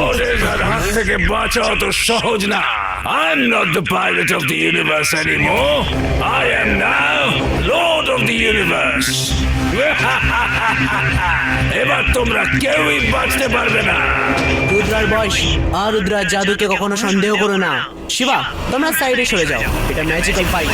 ওদের হাত থেকে বাঁচা অত সহজ না। I am not the pirate of the universe anymore. I am now Lord of the universe. এবার তোমরা কেউই বাঁচতে পারবে না। রুদ্রার বয়স আর রুদ্রার জাদুকে কখনো সন্দেহ করো না। শিবা, তোমরা সাইডে সরে যাও, এটা ম্যাজিক্যাল ফাইট।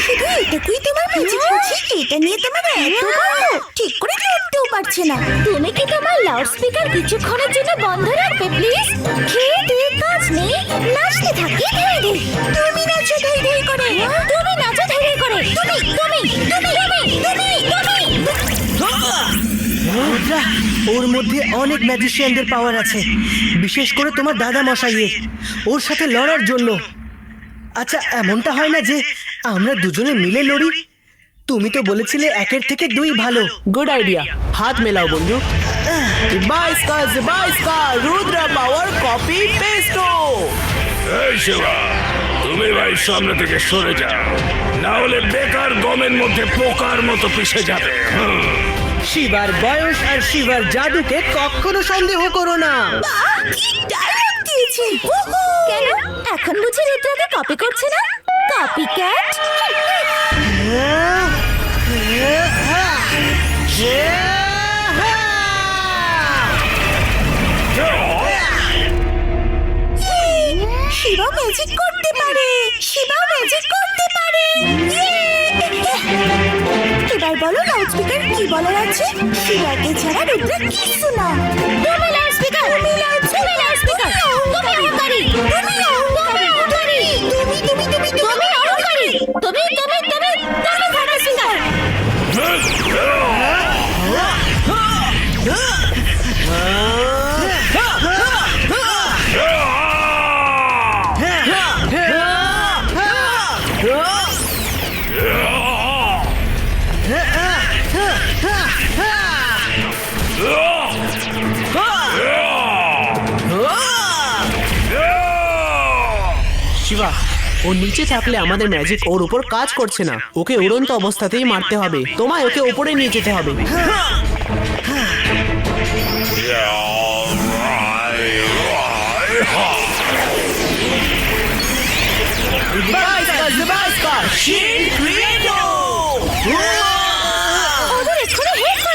শুধু এটুকুই তোমার ম্যাজিক বুঝি? এটা নিয়ে তোমার এত গর্ব? ঠিক করে লড়তেও পারছে না। তুমি কি তোমার লাউড স্পিকার কিছুক্ষণের জন্য বন্ধ রাখবে প্লিজ? খেয়ে দিয়ে কাজ নেই, নাচতে থাকি ধীরে ধীরে। তুমি নাচো ধীরে ধীরে করে, তুমি নাচো ধীরে ধীরে করে। তুমি তুমি তুমি তুমি তুমি রুদ্রা, ওর মধ্যে অনেক ম্যাজিশিয়ানদের পাওয়ার আছে, বিশেষ করে তোমার দাদা মশাইয়ের। ওর সাথে লড়ার জন্য। আচ্ছা, এমনটা হয় না যে আমরা দুজনে মিলে লড়ি? তুমি তো বলেছিলে একের থেকে দুই ভালো। গুড আইডিয়া, হাত মেলাও বন্ধু। রুদ্রা পাওয়ার কপি পেস্টো। এই শিবা, তুমি ভাই সামনে থেকে সরে যাও, না হলে বেকার গমের মধ্যে পোকার মতো পিষে যাবে। শিবার বয়স আর শিবার জাদুকে কখনো সন্দেহ করো না। কি ডায়লগ দিয়েছে! কেন এখন বুঝি রুদ্রাকে কপি করছে না? Copy cat! শিবা ম্যাজিক করতে পারে! শিবা ম্যাজিক করতে পারে! এবার বলো লাউড স্পিকার কি বলার আছে? শিবাকে ছাড়া রুদ্রা কিছু না। তুমি লাউড স্পিকার! তুমি লাউড স্পিকার! তুমি অহংকারী! তুমি অহংকারী! তুমি তুমি তুমি তুমি অহংকারী! তুমি তুমি তুমি তুমি ভাড়া স্পিকার! শিবা, ও নিচে থাকলে আমাদের ম্যাজিক ওর উপর কাজ করছে না। ওকে উড়ন্ত অবস্থাতেই মারতে হবে। তোমায় ওকে উপরে নিয়ে যেতে হবে। Shield create!